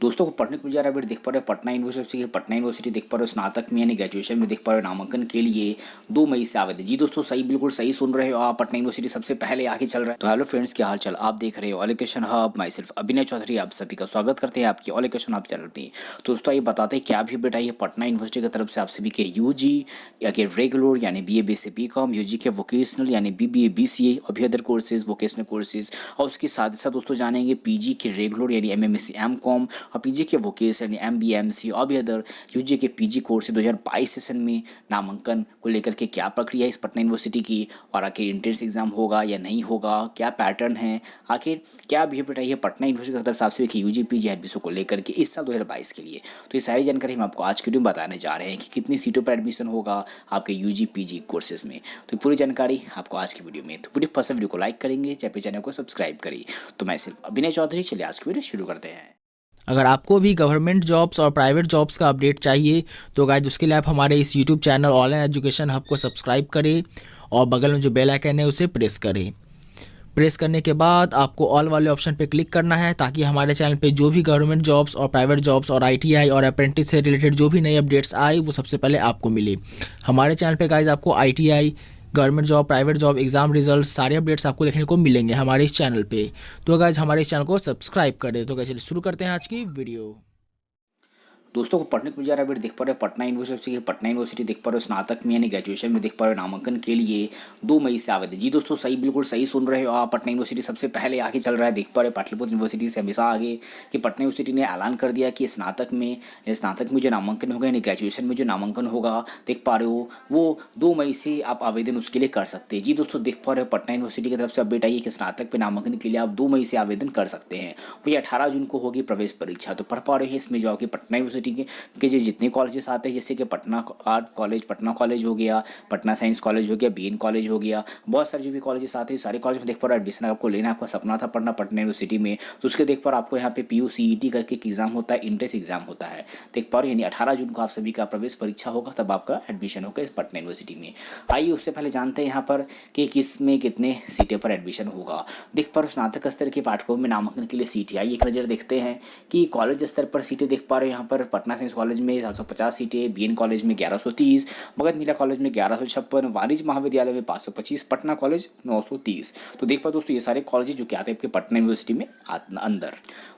दोस्तों को पढ़ने को जा रहा है देख पा रहे हो पटना यूनिवर्सिटी देख पा रहे हो स्नातक में यानी ग्रेजुएशन में देख पा रहे हो नामांकन के लिए 2 मई से आवेदन। जी दोस्तों सही बिल्कुल सही सुन रहे हो आप, पटना यूनिवर्सिटी सबसे पहले आगे चल रहा है। तो हेलो फ्रेंड्स, क्या हाल चाल, आप देख रहे हो एजुकेशन हब, माई सेल्फ अभिनय चौधरी, आप सभी का स्वागत करते हैं आपकी एजुकेशन हब चैनल पे। तो दोस्तों ये बताते हैं क्या भी अपडेट आई है पटना यूनिवर्सिटी की तरफ से आप सभी के यूजी या के रेगुलर यानी BA BSc BCom, यूजी के वोकेशनल यानी BBA BCA और भी अदर कोर्सेज वोकेशनल कोर्सेज, और उसके साथ ही साथ दोस्तों जानेंगे पीजी के रेगुलर यानी MMSc MCom और पीजी के वोकेशन यानी MBA MC और भी अदर यूजी के पीजी कोर्स 2022 सेशन में नामांकन को लेकर के क्या प्रक्रिया है इस पटना यूनिवर्सिटी की, और आखिर एंट्रेंस एग्जाम होगा या नहीं होगा, क्या पैटर्न है, आखिर क्या भी बताइए है पटना यूनिवर्सिटी की तरफ से आपसे यूजी पीजी एडमिशन को लेकर के इस साल 2022 के लिए। तो ये सारी जानकारी हम आपको आज के वीडियो में बताने जा रहे हैं कि कितनी सीटों पर एडमिशन होगा आपके यूजी पीजी कोर्सेज में। तो पूरी जानकारी आपको आज की वीडियो में, तो वीडियो पसंद वीडियो को लाइक करेंगे, चैनल को सब्सक्राइब करें। तो मैं सिर्फ अभिनय चौधरी, चलिए आज की वीडियो शुरू करते हैं। अगर आपको भी गवर्नमेंट जॉब्स और प्राइवेट जॉब्स का अपडेट चाहिए तो गाइस उसके लिए आप हमारे इस YouTube channel online education hub को सब्सक्राइब करें और बगल में जो बेल आइकन है उसे प्रेस करें। प्रेस करने के बाद आपको ऑल वाले ऑप्शन पे क्लिक करना है ताकि हमारे चैनल पे जो भी गवर्नमेंट जॉब्स और प्राइवेट जॉब्स और ITI और अप्रेंटिस से रिलेटेड जो भी नए अपडेट्स आए वो सबसे पहले आपको मिले। हमारे चैनल पे गाइस आपको ITI, government job, private job, exam result सारे अपडेट्स आपको देखने को मिलेंगे हमारे इस चैनल पे। तो गाइस हमारे इस चैनल को सब्सक्राइब कर दे। तो गाइस चलिए शुरू करते हैं आज की वीडियो। दोस्तों को पढ़ने को जा रहा है देख पा रहे हो पटना यूनिवर्सिटी देख पा रहे हो स्नातक में यानी ग्रेजुएशन में देख पा रहे हो नामांकन के लिए 2 मई से आवेदन। जी दोस्तों सही बिल्कुल सही सुन रहे हो आप, पटना यूनिवर्सिटी सबसे पहले आगे चल रहा है। देख पा रहे हो पाटलिपुत्र यूनिवर्सिटी से हमेशा आगे कि पटना यूनिवर्सिटी ने ऐलान कर दिया कि स्नातक में जो नामांकन होगा यानी ग्रेजुएशन में जो नामांकन होगा देख पा रहे हो वो 2 मई से आप आवेदन उसके लिए कर सकते हैं। जी दोस्तों देख पा रहे हो पटना यूनिवर्सिटी की तरफ से अपडेट आई है कि स्नातक पे नामांकन के लिए आप 2 मई से आवेदन कर सकते हैं। वही 18 जून को होगी प्रवेश परीक्षा। तो पढ़ पा रहे हैं इसमें जो आपकी पटना यूनिवर्सिटी के जितने कॉलेजेस आते हैं जैसे कि Patna art college, Patna college हो गया, पटना साइंस कॉलेज हो गया, BN कॉलेज हो गया, बहुत सारे जो भी कॉलेजेस आते हैं सारे कॉलेज में देख पा रहे हो एडमिशन आपको लेना, आपका सपना था पढ़ना पटना यूनिवर्सिटी में, तो उसके देख पा रहे हो आपको यहाँ पे PU CET करके एक एग्जाम होता है, एंट्रेंस एग्जाम होता है देख पा रहे हो, यानी 18 जून को आप सभी का प्रवेश परीक्षा होगा, तब आपका एडमिशन होगा इस पटना यूनिवर्सिटी में। आइए उससे पहले जानते हैं यहाँ पर कि किस में कितने सीटें पर एडमिशन होगा। देख पा रहे हो स्नातक स्तर के पाठ्यक्रम में नामांकन के लिए सीटें, आइए एक नज़र देखते हैं कि कॉलेज स्तर पर सीटें देख पा रहे हो यहाँ पर पटना साइंस कॉलेज में 750 सीटें, BN कॉलेज में 1130, भगत मिला कॉलेज में 1156, वाणिज्य महाविद्यालय में 525, पटना कॉलेज 930। तो देख पा दोस्तों ये सारे कॉलेज जो कि आते हैं आपके पटना यूनिवर्सिटी में अंदर।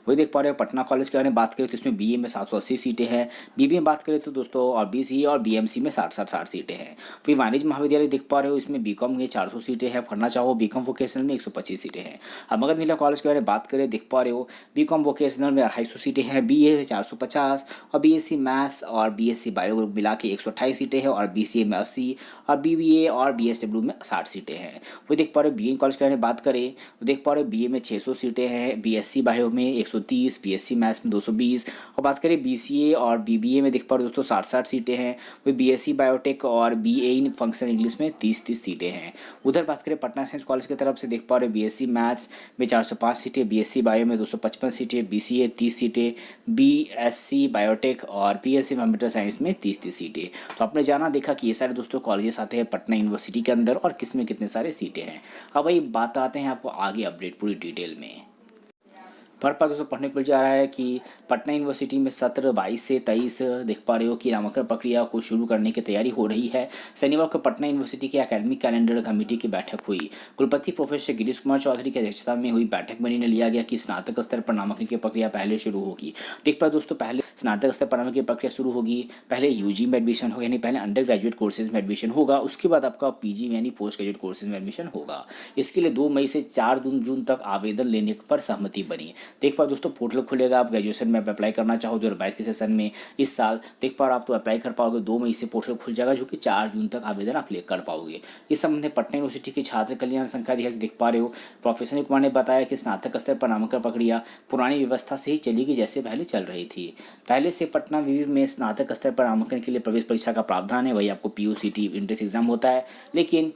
वही देख पा रहे हो पटना कॉलेज के बारे में बात करें तो इसमें BA में 780 सीटें हैं, BB में बात करें तो दोस्तों और BCA और BMC में 60 सीटें हैं। फिर वाणिज्य महाविद्यालय देख पा रहे हो इसमें BCom में 400 सीटें हैं, पढ़ना चाहो BCom वोकेशनल में 125 सीटें हैं। अब मगध मिला कॉलेज के बारे में बात करें देख पा रहे हो BCom वोकेशनल में 250 सीटें हैं, BA में 450 और BSc मैथ्स और BSc बायो मिला के 128 सीटें हैं, और BCA में 80 और BBA और BSW में 60 सीटें हैं। वही देख पा रहे हो BN कॉलेज के बारे में बात करें तो देख पा रहे हो BA में 600 सीटें हैं, BSc बायो में 130, BSc मैथ्स में 220, और बात करें BCA और BBA में देख पा रहे हो दोस्तों 60 सीटें हैं। वही BSc बायोटेक और BA इन फंक्शनल इंग्लिश में 30 सीटें हैं। उधर बात करें पटना साइंस कॉलेज की तरफ से देख पा रहे हो BSc मैथ्स में 405 सीटें, BSc बायो में 255 सीटें, BCA 30 सीटें, BSc बायोटेक और BSc कंप्यूटर साइंस में 30 सीटें। तो आपने जाना देखा कि ये सारे दोस्तों कॉलेजेस आते हैं पटना यूनिवर्सिटी के अंदर और किस में कितने सारे सीटें हैं। अब भाई बात आते हैं आपको आगे अपडेट पूरी डिटेल में। दोस्तों पढ़ने को मिल जा रहा है कि पटना यूनिवर्सिटी में सत्र 22 से 23 देख पा रहे हो कि नामांकन प्रक्रिया को शुरू करने की तैयारी हो रही है। शनिवार को पटना यूनिवर्सिटी के एकेडमिक कैलेंडर कमेटी की बैठक हुई। कुलपति प्रोफेसर गिरीश कुमार चौधरी की अध्यक्षता में हुई बैठक में निर्णय लिया गया कि स्नातक स्तर पर नामांकन की प्रक्रिया पहले शुरू होगी। देख पा दोस्तों पहले स्नातक स्तर पर नामांकन की प्रक्रिया शुरू होगी, पहले UG में एडमिशन होगा यानी पहले अंडर ग्रेजुएट कोर्सेज में एडमिशन होगा, उसके बाद आपका PG यानी पोस्ट ग्रेजुएट कोर्सेज में एडमिशन होगा। इसके लिए 2 मई से 4 जून तक आवेदन लेने पर सहमति बनी। देख पा दोस्तों पोर्टल खुलेगा, आप ग्रेजुएशन में अप्लाई करना चाहो 2022 के सेशन में इस साल देख पा आप तो अप्लाई कर पाओगे। 2 मई से पोर्टल खुल जाएगा जो कि 4 जून तक आवेदन आप ले कर पाओगे। इस संबंध में पटना यूनिवर्सिटी के छात्र कल्याण संघ का अध्यक्ष देख पा रहे हो प्रोफेसर अनिल कुमार ने बताया कि स्नातक स्तर पर नामांकन प्रक्रिया पुरानी व्यवस्था से ही चलेगी जैसे पहले चल रही थी। पहले से पटना विवि में स्नातक स्तर पर नामांकन के लिए प्रवेश परीक्षा का प्रावधान है, वही आपको PU CET एंट्रेंस एग्जाम होता है, लेकिन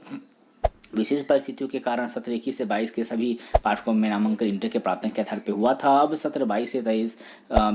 विशेष परिस्थितियों के कारण सत्र 21 से 22 के सभी पाठ्यक्रमों में नामांकन इंटर के प्राथमिक के आधार पर हुआ था। अब सत्र 22 से 23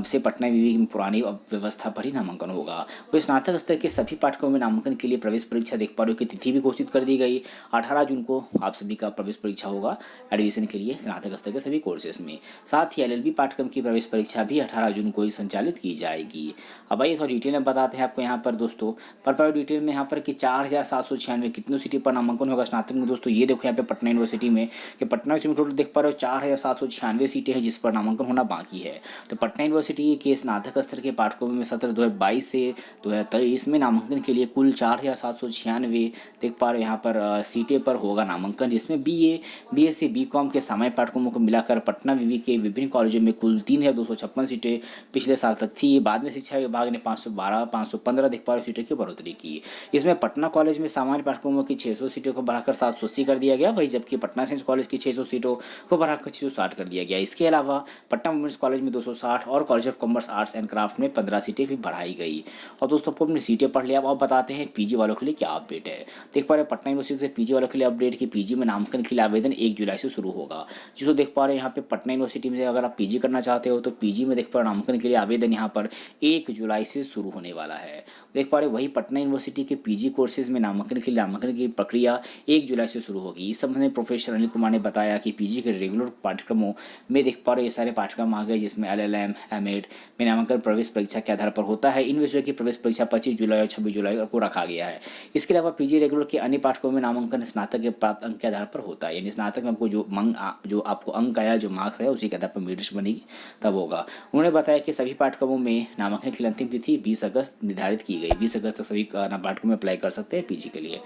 से पटना विवि में पुरानी व्यवस्था पर ही नामांकन होगा। वही स्नातक स्तर के सभी पाठ्यक्रमों में नामांकन के लिए प्रवेश परीक्षा देख पा रहे हो कि तिथि भी घोषित कर दी गई। 18 जून को आप सभी का प्रवेश परीक्षा होगा एडमिशन के लिए स्नातक स्तर के सभी कोर्सेज में। साथ ही LLB पाठ्यक्रम की प्रवेश परीक्षा भी 18 जून को ही संचालित की जाएगी। अब आइए थोड़ा डिटेल में बताते हैं आपको यहाँ पर दोस्तों। पर डिटेल में यहाँ पर कि 4796 कितनी सीटों पर नामांकन होगा स्नातक में दोस्तों। ये देखो यहाँ पे पटना यूनिवर्सिटी में कि पटना यूनिवर्सिटी में टोटल देख पा रहे हो 4796 सीटें हैं जिस पर नामांकन होना बाकी है। तो पटना यूनिवर्सिटी के स्नातक स्तर के पाठ्यक्रमों में सत्र 2022 से 2023 में नामांकन के लिए कुल 4796 देख पा रहे हो यहाँ पर सीटें पर होगा नामांकन, जिसमें BA, BSc, BCom के सामान्य पाठ्यक्रमों को मिलाकर पटना विवि के विभिन्न कॉलेजों में कुल 3256 सीटें पिछले साल तक थी। बाद में शिक्षा विभाग ने 515 देख पा रहे सीटों की बढ़ोतरी की। इसमें पटना कॉलेज में सामान्य पाठ्यक्रमों की 600 सीटों को बढ़ाकर 780 कर दिया गया, वही जबकि पटना साइंस कॉलेज की 600 सीटों को बढ़ाकर 660 कर दिया गया। इसके अलावा पटना वुमेंस कॉलेज में 260 और college of commerce arts and craft में 15 सीटें भी बढ़ाई गई। और दोस्तों आपको अपनी सीटें पढ़ लिया। अब बताते हैं PG वालों के लिए क्या अपडेट है। देख पा रहे हैं पटना यूनिवर्सिटी से PG वालों के लिए अपडेट कि PG में नामांकन के लिए आवेदन 1 जुलाई से शुरू होगा। जिसको देख पा रहे हैं यहाँ पे पटना यूनिवर्सिटी में अगर आप PG करना चाहते हो तो PG में देख पा रहे नामांकन के लिए आवेदन यहाँ पर 1 जुलाई से शुरू होने वाला है। देख पा रहे वही पटना यूनिवर्सिटी के PG कोर्सेज में नामांकन के लिए नामांकन की प्रक्रिया 1 जुलाई से शुरू होगी। इस संबंध में प्रोफेसर अनिल कुमार ने बताया कि PG के रेगुलर पाठ्यक्रमों में देख पा रहे ये सारे पाठ्यक्रम आ गए, जिसमें LLM, M.Ed में नामांकन प्रवेश परीक्षा के आधार पर होता है। इन विषयों की प्रवेश परीक्षा 25 जुलाई और 26 जुलाई को रखा गया है। इसके अलावा PG रेगुलर के अन्य पाठ्यक्रमों में नामांकन स्नातक के प्राप्त अंक के आधार पर होता है, यानी स्नातक में आपको जो आपको अंक आया, जो मार्क्स आया, उसी के आधार पर मेरिट लिस्ट बनेगी तब होगा। उन्होंने बताया कि सभी पाठ्यक्रमों में नामांकन की अंतिम तिथि 20 अगस्त निर्धारित की गई। 20 अगस्त तक सभी पाठ्यक्रम में अप्लाई कर सकते हैं PG के लिए।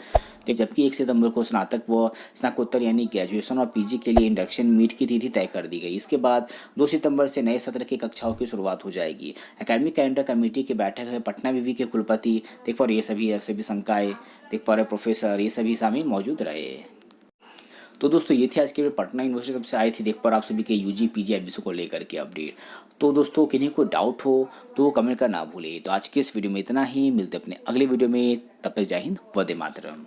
तो जबकि 1 सितंबर को स्नातक व स्नातकोत्तर यानी ग्रेजुएशन और PG के लिए इंडक्शन मीट की तिथि तय कर दी गई। इसके बाद 2 सितंबर से नए सत्र की कक्षाओं की शुरुआत हो जाएगी। एकेडमिक कैलेंडर कमेटी की बैठक में पटना विवि के कुलपति देख पा रहे ये सभी संकाय देख पा रहे प्रोफेसर ये सभी शामिल मौजूद रहे। तो दोस्तों ये थी आज के पटना यूनिवर्सिटी तरफ से आई थी देख पर आप सभी के UG PG एडमिशन को लेकर के अपडेट। तो दोस्तों किन्हीं को डाउट हो तो कमेंट करना ना भूलें। तो आज के इस वीडियो में इतना ही, मिलते अपने अगले वीडियो में, तब तक जय हिंद, वंदे मातरम।